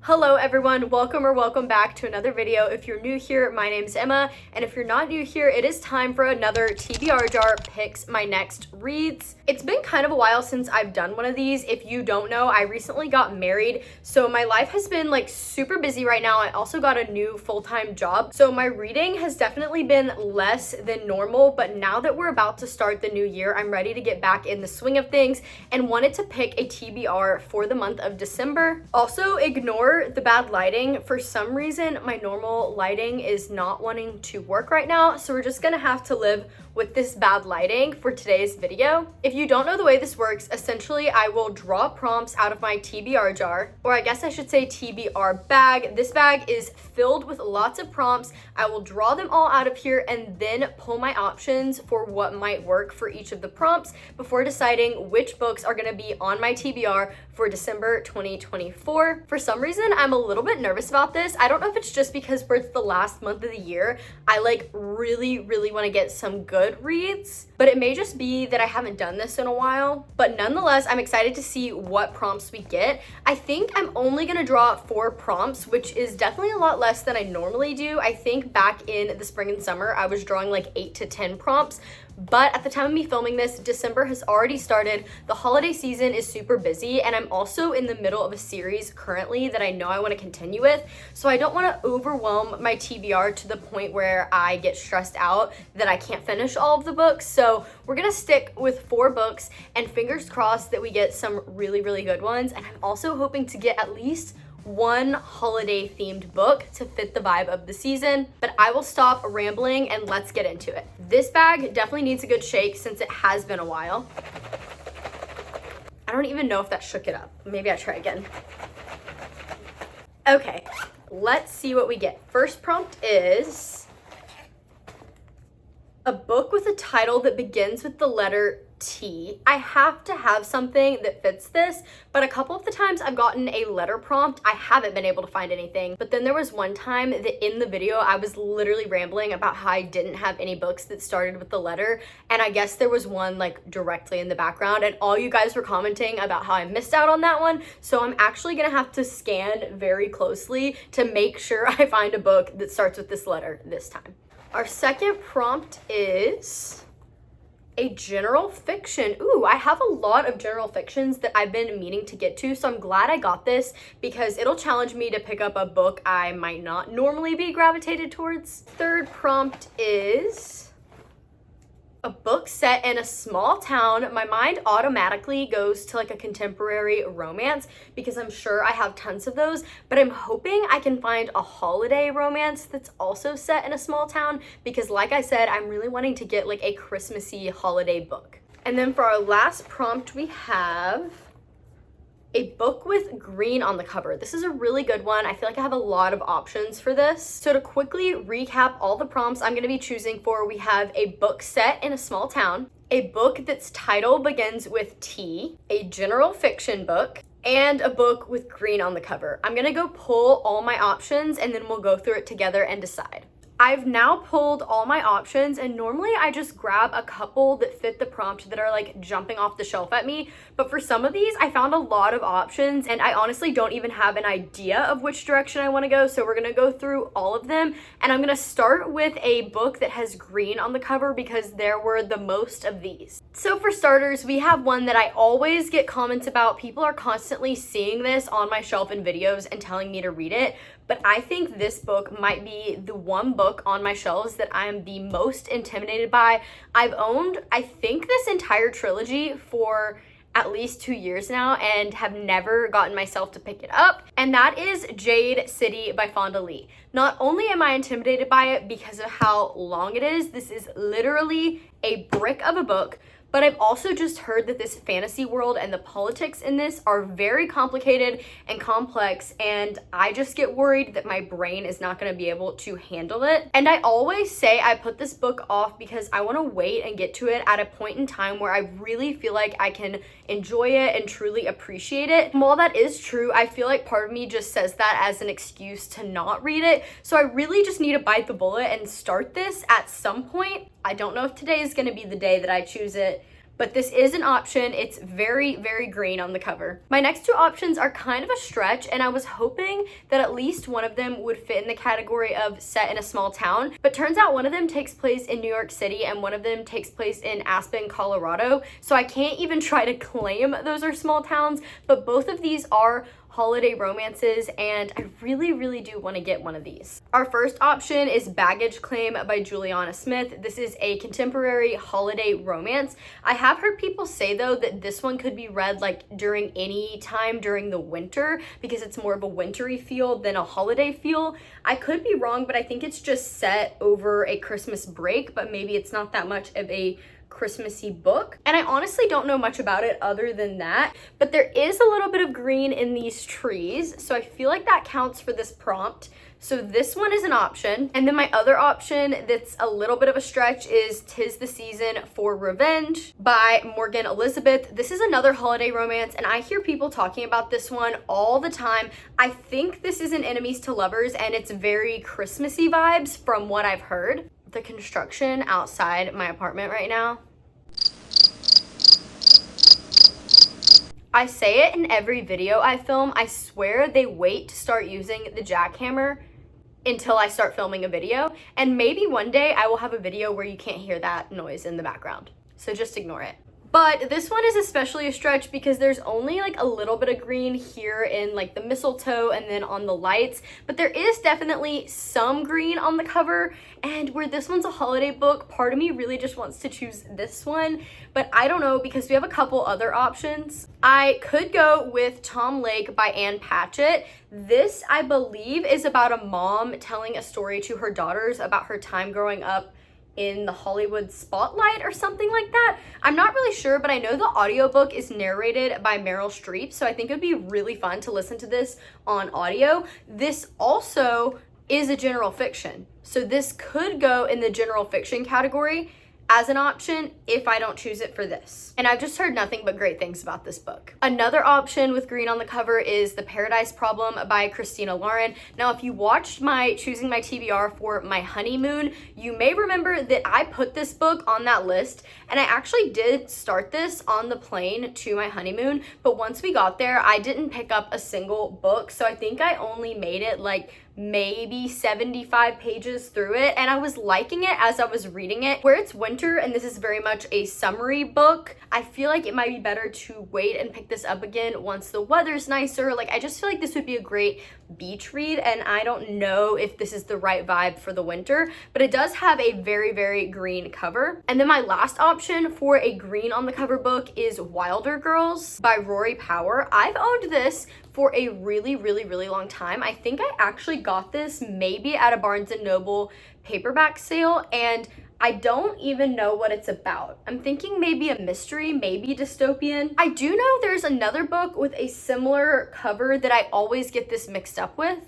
Hello everyone, welcome back to another video. If you're new here, my name's Emma, and if you're not new here, it is time for another TBR jar picks my next reads. It's been kind of a while since I've done one of these. If you don't know, I recently got married, so my life has been like super busy right now. I also got a new full-time job, so my reading has definitely been less than normal, but now that we're about to start the new year, I'm ready to get back in the swing of things and wanted to pick a TBR for the month of December. Also, ignore the bad lighting. For some reason, my normal lighting is not wanting to work right now, so we're just gonna have to live with this bad lighting for today's video. If you don't know the way this works, essentially I will draw prompts out of my TBR jar, or I guess I should say TBR bag. This bag is filled with lots of prompts. I will draw them all out of here and then pull my options for what might work for each of the prompts before deciding which books are gonna be on my TBR for December 2024. For some reason, I'm a little bit nervous about this. I don't know if it's just because it's the last month of the year. I really want to get some good reads, but it may just be that I haven't done this in a while. But nonetheless, I'm excited to see what prompts we get. I think I'm only gonna draw 4 prompts, which is definitely a lot less than I normally do. I think back in the spring and summer, I was drawing like 8 to 10 prompts. But at the time of me filming this, December has already started. The holiday season is super busy, and I'm also in the middle of a series currently that I know I want to continue with. So I don't want to overwhelm my TBR to the point where I get stressed out that I can't finish all of the books. So we're going to stick with 4 books, and fingers crossed that we get some really good ones. And I'm also hoping to get at least one holiday themed book to fit the vibe of the season. But I will stop rambling and let's get into it. This bag definitely needs a good shake since it has been a while. I don't even know if that shook it up. Maybe I try again. Okay, let's see what we get. First prompt is a book with a title that begins with the letter T. I have to have something that fits this, but a couple of the times I've gotten a letter prompt, I haven't been able to find anything. But then there was one time that in the video, I was literally rambling about how I didn't have any books that started with the letter, and I guess there was one like directly in the background, and all you guys were commenting about how I missed out on that one. So I'm actually gonna have to scan very closely to make sure I find a book that starts with this letter this time. Our second prompt is a general fiction. Ooh, I have a lot of general fictions that I've been meaning to get to, so I'm glad I got this because it'll challenge me to pick up a book I might not normally be gravitated towards. Third prompt is a book set in a small town. My mind automatically goes to like a contemporary romance because I'm sure I have tons of those, but I'm hoping I can find a holiday romance that's also set in a small town because like I said, I'm really wanting to get like a Christmassy holiday book. And then for our last prompt, we have a book with green on the cover. This is a really good one. I feel like I have a lot of options for this. So to quickly recap all the prompts I'm gonna be choosing for, we have a book set in a small town, a book that's title begins with T, a general fiction book, and a book with green on the cover. I'm gonna go pull all my options and then we'll go through it together and decide. I've now pulled all my options, and normally I just grab a couple that fit the prompt that are like jumping off the shelf at me, but for some of these I found a lot of options and I honestly don't even have an idea of which direction I want to go, so we're gonna go through all of them, and I'm gonna start with a book that has green on the cover because there were the most of these. So for starters, we have one that I always get comments about. People are constantly seeing this on my shelf in videos and telling me to read it, but I think this book might be the one book on my shelves that I am the most intimidated by. I've owned, I think, this entire trilogy for at least 2 years now and have never gotten myself to pick it up, and that is Jade City by Fonda Lee. Not only am I intimidated by it because of how long it is, this is literally a brick of a book, but I've also just heard that this fantasy world and the politics in this are very complicated and complex, and I just get worried that my brain is not going to be able to handle it. And I always say I put this book off because I want to wait and get to it at a point in time where I really feel like I can enjoy it and truly appreciate it. And while that is true, I feel like part of me just says that as an excuse to not read it. So I really just need to bite the bullet and start this at some point. I don't know if today is going to be the day that I choose it, but this is an option. It's very, very green on the cover. My next two options are kind of a stretch, and I was hoping that at least one of them would fit in the category of set in a small town, but turns out one of them takes place in New York City and one of them takes place in Aspen, Colorado, so I can't even try to claim those are small towns, but both of these are holiday romances, and I really, really do want to get one of these. Our first option is Baggage Claim by Juliana Smith. This is a contemporary holiday romance. I have heard people say though that this one could be read like during any time during the winter because it's more of a wintry feel than a holiday feel. I could be wrong, but I think it's just set over a Christmas break, but maybe it's not that much of a Christmassy book, and I honestly don't know much about it other than that, but there is a little bit of green in these trees, so I feel like that counts for this prompt. So this one is an option. And then my other option that's a little bit of a stretch is 'Tis the Season for Revenge by Morgan Elizabeth. This is another holiday romance, and I hear people talking about this one all the time. I think this is an enemies to lovers, and it's very Christmassy vibes from what I've heard. The construction outside my apartment right now, I say it in every video I film, I swear they wait to start using the jackhammer until I start filming a video, and maybe one day I will have a video where you can't hear that noise in the background, so just ignore it. But this one is especially a stretch because there's only like a little bit of green here in like the mistletoe and then on the lights, but there is definitely some green on the cover, and where this one's a holiday book, part of me really just wants to choose this one, but I don't know because we have a couple other options. I could go with Tom Lake by Ann Patchett. This, I believe, is about a mom telling a story to her daughters about her time growing up in the Hollywood spotlight or something like that. I'm not really sure, but I know the audiobook is narrated by Meryl Streep, so I think it'd be really fun to listen to this on audio. This also is a general fiction, so this could go in the general fiction category as an option if I don't choose it for this. And I've just heard nothing but great things about this book. Another option with green on the cover is The Paradise Problem by Christina Lauren. Now, if you watched my choosing my TBR for my honeymoon, you may remember that I put this book on that list, and I actually did start this on the plane to my honeymoon, but once we got there, I didn't pick up a single book, so I think I only made it like maybe 75 pages through it, and I was liking it as I was reading it. Where it's winter and this is very much a summery book, I feel like it might be better to wait and pick this up again once the weather's nicer. Like, I just feel like this would be a great beach read, and I don't know if this is the right vibe for the winter, but it does have a very, very green cover. And then my last option for a green on the cover book is Wilder Girls by Rory Power. I've owned this for a really, really, really long time. I think I actually got this maybe at a Barnes & Noble paperback sale, and I don't even know what it's about. I'm thinking maybe a mystery, maybe dystopian. I do know there's another book with a similar cover that I always get this mixed up with.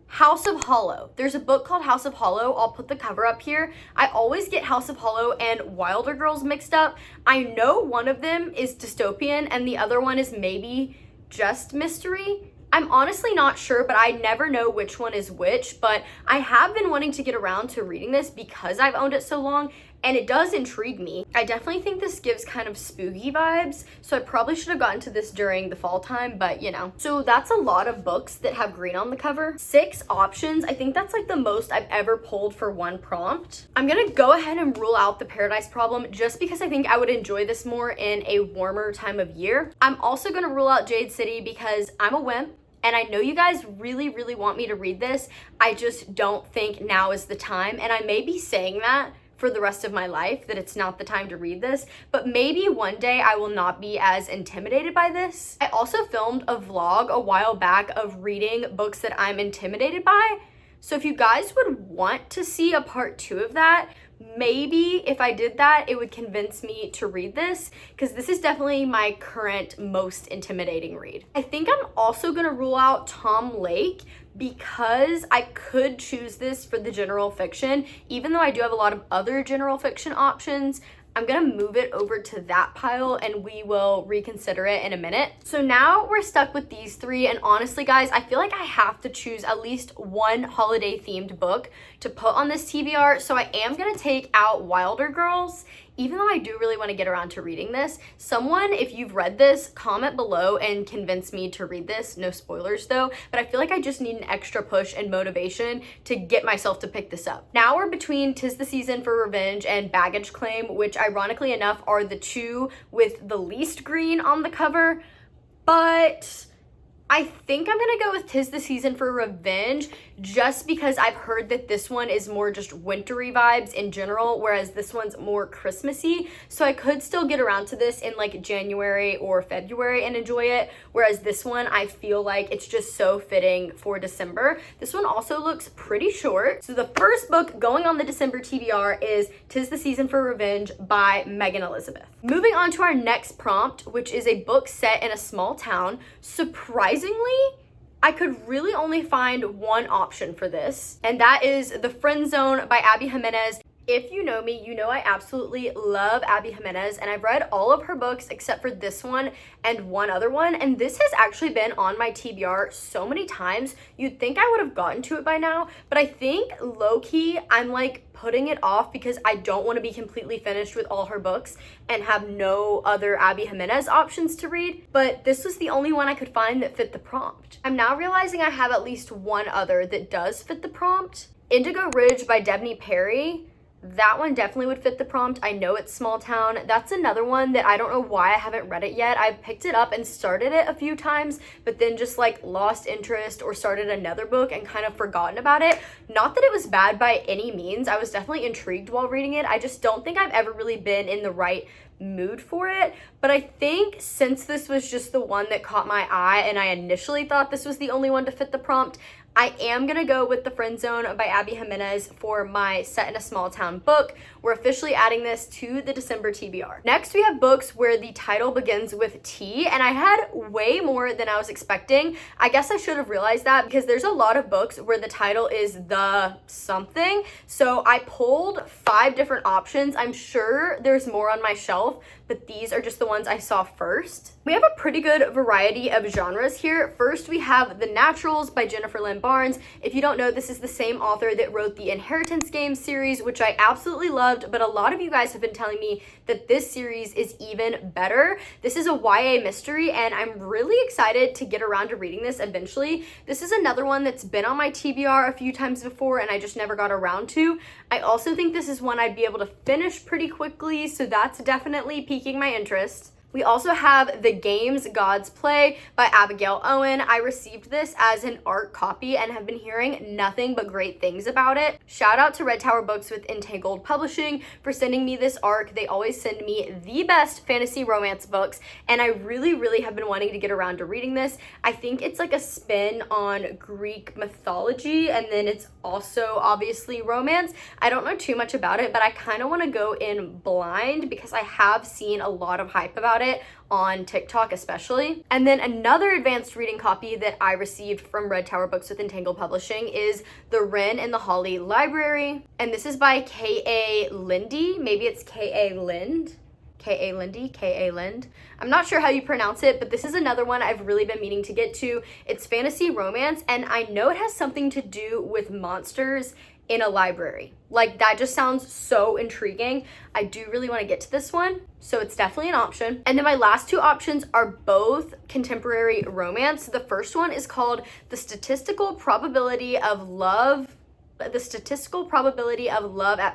House of Hollow. There's a book called House of Hollow. I'll put the cover up here. I always get House of Hollow and Wilder Girls mixed up. I know one of them is dystopian and the other one is maybe just mystery. I'm honestly not sure, but I never know which one is which, but I have been wanting to get around to reading this because I've owned it so long, and it does intrigue me. I definitely think this gives kind of spooky vibes, so I probably should have gotten to this during the fall time, but you know. So that's a lot of books that have green on the cover. 6 options. I think that's like the most I've ever pulled for one prompt. I'm gonna go ahead and rule out The Paradise Problem just because I think I would enjoy this more in a warmer time of year. I'm also gonna rule out Jade City because I'm a wimp, and I know you guys really, really want me to read this. I just don't think now is the time, and I may be saying that for the rest of my life, that it's not the time to read this, but maybe one day I will not be as intimidated by this. I also filmed a vlog a while back of reading books that I'm intimidated by, so if you guys would want to see a part 2 of that, maybe if I did that, it would convince me to read this, because this is definitely my current most intimidating read. I think I'm also gonna rule out Tom Lake because I could choose this for the general fiction. Even though I do have a lot of other general fiction options, I'm gonna move it over to that pile and we will reconsider it in a minute. So now we're stuck with these 3, and honestly guys, I feel like I have to choose at least one holiday themed book to put on this TBR, so I am gonna take out Wilder Girls even though I do really want to get around to reading this, someone, if you've read this, comment below and convince me to read this. No spoilers though, but I feel like I just need an extra push and motivation to get myself to pick this up. Now we're between 'Tis the Season for Revenge and Baggage Claim, which ironically enough are the two with the least green on the cover, but I think I'm gonna go with 'Tis the Season for Revenge just because I've heard that this one is more just wintry vibes in general, whereas this one's more Christmassy. So I could still get around to this in like January or February and enjoy it, whereas this one I feel like it's just so fitting for December. This one also looks pretty short. So the first book going on the December TBR is 'Tis the Season for Revenge by Megan Elizabeth. Moving on to our next prompt, which is a book set in a small town. Surprisingly, I could really only find one option for this, and that is The Friend Zone by Abby Jimenez. If you know me, you know I absolutely love Abby Jimenez, and I've read all of her books except for this one and one other one, and this has actually been on my TBR so many times. You'd think I would have gotten to it by now, but I think low-key I'm like putting it off because I don't want to be completely finished with all her books and have no other Abby Jimenez options to read, but this was the only one I could find that fit the prompt. I'm now realizing I have at least one other that does fit the prompt. Indigo Ridge by Debney Perry. That one definitely would fit the prompt. I know it's small town. That's another one that I don't know why I haven't read it yet. I've picked it up and started it a few times, but then just like lost interest or started another book and kind of forgotten about it. Not that it was bad by any means. I was definitely intrigued while reading it. I just don't think I've ever really been in the right mood for it. But I think since this was just the one that caught my eye and I initially thought this was the only one to fit the prompt, I am gonna go with The Friend Zone by Abby Jimenez for my Set in a Small Town book. We're officially adding this to the December TBR. Next, we have books where the title begins with T, and I had way more than I was expecting. I guess I should have realized that because there's a lot of books where the title is the something. So I pulled 5 different options. I'm sure there's more on my shelf, but these are just the ones I saw first. We have a pretty good variety of genres here. First, we have The Naturals by Jennifer Lynn Barnes. If you don't know, this is the same author that wrote the Inheritance Games series, which I absolutely loved, but a lot of you guys have been telling me that this series is even better. This is a YA mystery, and I'm really excited to get around to reading this eventually. This is another one that's been on my TBR a few times before, and I just never got around to. I also think this is one I'd be able to finish pretty quickly, so that's definitely piquing my interest. We also have The Games Gods Play by Abigail Owen. I received this as an art copy and have been hearing nothing but great things about it. Shout out to Red Tower Books with Entangled Publishing for sending me this arc. They always send me the best fantasy romance books, and I really have been wanting to get around to reading this. I think it's like a spin on Greek mythology, and then it's also obviously romance. I don't know too much about it, but I kind of want to go in blind because I have seen a lot of hype about it on TikTok especially. And then another advanced reading copy that I received from Red Tower Books with Entangled Publishing is The Wren and the Holly Library, and this is by K.A. Lindy. Maybe it's K.A. Lind. K.A. Lindy, K.A. Lind. I'm not sure how you pronounce it, but this is another one I've really been meaning to get to. It's fantasy romance, and I know it has something to do with monsters in a library. Like, that just sounds so intriguing. I do really want to get to this one, so it's definitely an option. And then my last 2 options are both contemporary romance. The first one is called The Statistical Probability of Love at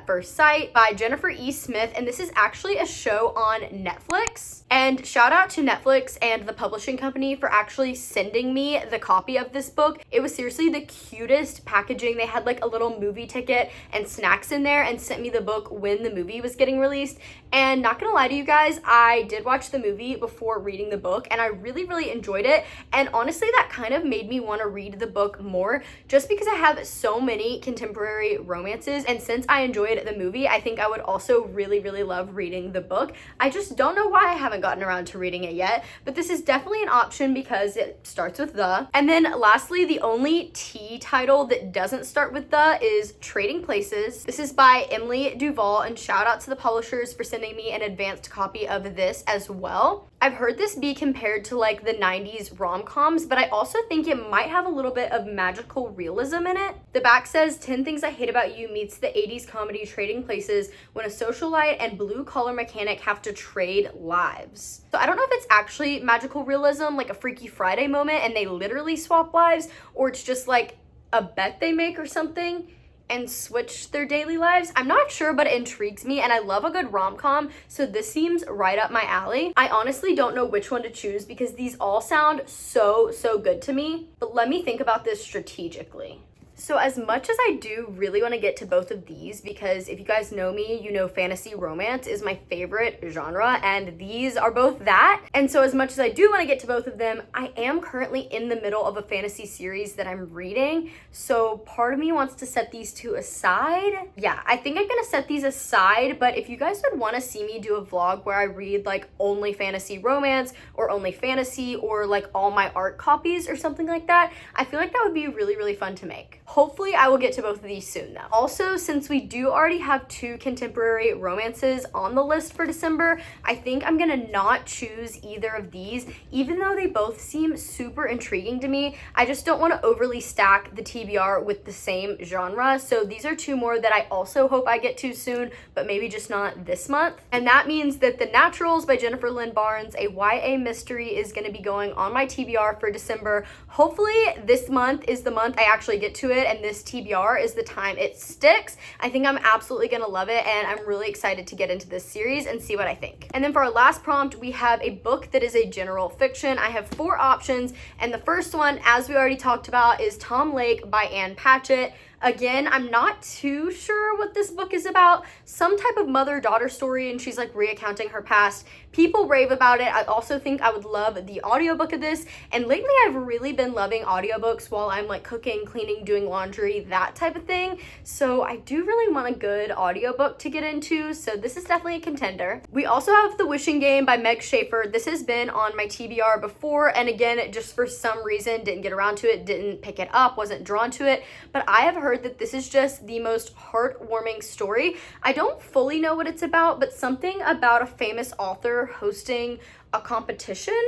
First Sight by Jennifer E. Smith, and this is actually a show on Netflix. And shout out to Netflix and the publishing company for actually sending me the copy of this book. It was seriously the cutest packaging. They had like a little movie ticket and snacks in there and sent me the book when the movie was getting released. And not gonna lie to you guys, I did watch the movie before reading the book, and I really enjoyed it. And honestly, that kind of made me want to read the book more just because I have so many contemporary romances, and since I enjoyed the movie, I think I would also really love reading the book. I just don't know why I haven't gotten around to reading it yet, but this is definitely an option because it starts with the. And then lastly, the only T title that doesn't start with the is Trading Places. This is by Emily Duval, and shout out to the publishers for sending me an advanced copy of this as well. I've heard this be compared to like the 90s rom-coms, but I also think it might have a little bit of magical realism in it. The back says, 10 Things I Hate About You meets the 80s comedy Trading Places when a socialite and blue-collar mechanic have to trade lives. So I don't know if it's actually magical realism, like a Freaky Friday moment, and they literally swap lives, or it's just like a bet they make or something and switch their daily lives. I'm not sure, but it intrigues me, and I love a good rom-com, so this seems right up my alley. I honestly don't know which one to choose because these all sound so good to me, but let me think about this strategically. So as much as I do really want to get to both of these, because if you guys know me, you know fantasy romance is my favorite genre, and these are both that. And so as much as I do want to get to both of them, I am currently in the middle of a fantasy series that I'm reading. So part of me wants to set these two aside. Yeah, I think I'm gonna set these aside, but if you guys would want to see me do a vlog where I read like only fantasy romance or only fantasy or like all my art copies or something like that, I feel like that would be really fun to make. Hopefully I will get to both of these soon though. Also, since we do already have 2 contemporary romances on the list for December, I think I'm gonna not choose either of these, even though they both seem super intriguing to me. I just don't want to overly stack the TBR with the same genre. So these are 2 more that I also hope I get to soon, but maybe just not this month. And that means that The Naturals by Jennifer Lynn Barnes, a YA mystery, is gonna be going on my TBR for December. Hopefully this month is the month I actually get to it, and this TBR is the time it sticks. I think I'm absolutely gonna love it, and I'm really excited to get into this series and see what I think. And then for our last prompt, we have a book that is a general fiction. I have 4 options, and the first one, as we already talked about, is Tom Lake by Ann Patchett. Again, I'm not too sure what this book is about. Some type of mother-daughter story, and she's like recounting her past. People rave about it. I also think I would love the audiobook of this, and lately I've really been loving audiobooks while I'm like cooking, cleaning, doing laundry, that type of thing. So I do really want a good audiobook to get into, so this is definitely a contender. We also have The Wishing Game by Meg Schaefer. This has been on my TBR before, and again, just for some reason didn't get around to it, didn't pick it up, wasn't drawn to it, but I have heard that this is just the most heartwarming story. I don't fully know what it's about, but something about a famous author hosting a competition.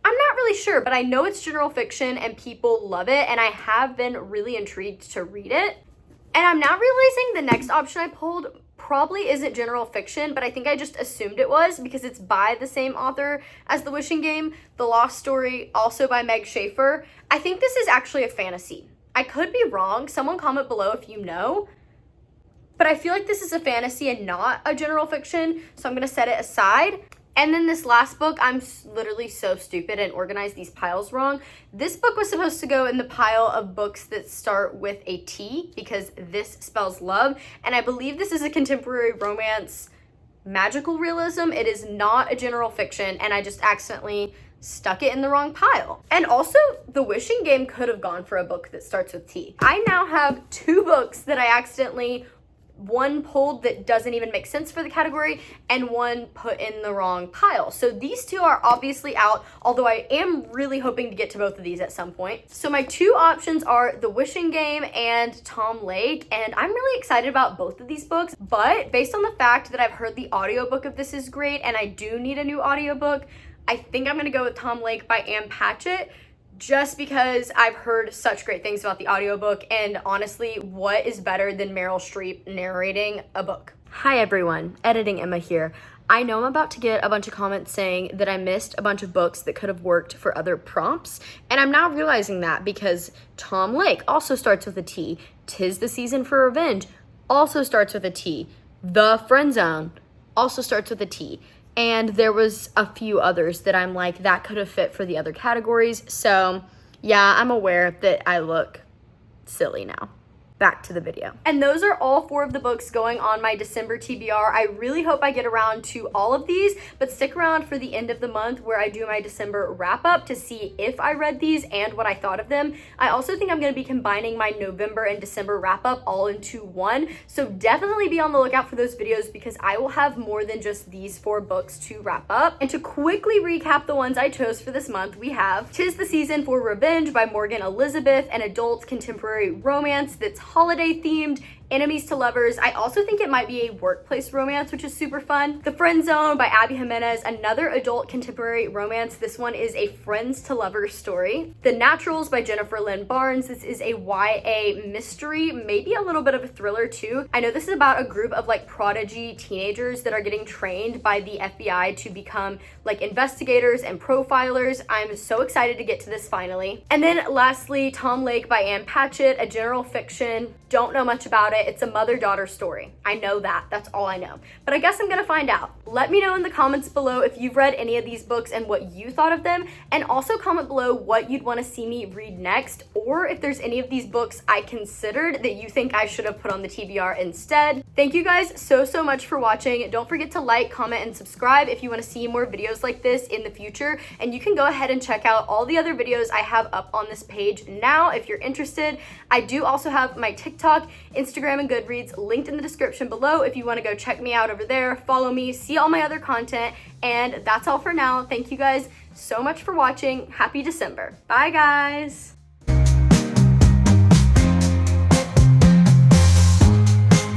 I'm not really sure, but I know it's general fiction and people love it, and I have been really intrigued to read it. And I'm now realizing the next option I pulled probably isn't general fiction, but I think I just assumed it was because it's by the same author as The Wishing Game, The Lost Story, also by Meg Schaefer. I think this is actually a fantasy. I could be wrong. Someone comment below if you know. But I feel like this is a fantasy and not a general fiction, so I'm gonna set it aside. And then this last book, I'm literally so stupid and organized these piles wrong. This book was supposed to go in the pile of books that start with a T because this spells love. And I believe this is a contemporary romance magical realism. It is not a general fiction, and I just accidentally stuck it in the wrong pile. And also, The Wishing Game could have gone for a book that starts with T. I now have 2 books that I accidentally, one pulled that doesn't even make sense for the category, and one put in the wrong pile. So these 2 are obviously out, although I am really hoping to get to both of these at some point. So my 2 options are The Wishing Game and Tom Lake, and I'm really excited about both of these books, but based on the fact that I've heard the audiobook of this is great and I do need a new audiobook, I think I'm gonna go with Tom Lake by Ann Patchett, just because I've heard such great things about the audiobook, and honestly, what is better than Meryl Streep narrating a book? Hi everyone, Editing Emma here. I know I'm about to get a bunch of comments saying that I missed a bunch of books that could have worked for other prompts, and I'm now realizing that because Tom Lake also starts with a T, 'Tis the Season for Revenge also starts with a T, The Friend Zone also starts with a T. And there was a few others that I'm like, that could have fit for the other categories. So yeah, I'm aware that I look silly now. Back to the video. And those are all 4 of the books going on my December TBR. I really hope I get around to all of these, but stick around for the end of the month where I do my December wrap up to see if I read these and what I thought of them. I also think I'm going to be combining my November and December wrap up all into one. So definitely be on the lookout for those videos because I will have more than just these 4 books to wrap up. And to quickly recap the ones I chose for this month, we have 'Tis the Season for Revenge by Morgan Elizabeth, an adult contemporary romance that's holiday themed Enemies to Lovers. I also think it might be a workplace romance, which is super fun. The Friend Zone by Abby Jimenez, another adult contemporary romance. This one is a friends to lovers story. The Naturals by Jennifer Lynn Barnes. This is a YA mystery, maybe a little bit of a thriller too. I know this is about a group of like prodigy teenagers that are getting trained by the FBI to become like investigators and profilers. I'm so excited to get to this finally. And then lastly, Tom Lake by Ann Patchett, a general fiction. Don't know much about it. It's a mother-daughter story. I know that. That's all I know. But I guess I'm gonna find out. Let me know in the comments below if you've read any of these books and what you thought of them, and also comment below what you'd want to see me read next, or if there's any of these books I considered that you think I should have put on the TBR instead. Thank you guys so much for watching. Don't forget to like, comment, and subscribe if you want to see more videos like this in the future, and you can go ahead and check out all the other videos I have up on this page now if you're interested. I do also have my TikTok, Instagram, and Goodreads linked in the description below if you want to go check me out over there, follow me, see all my other content, and that's all for now. Thank you guys so much for watching. Happy December. Bye guys.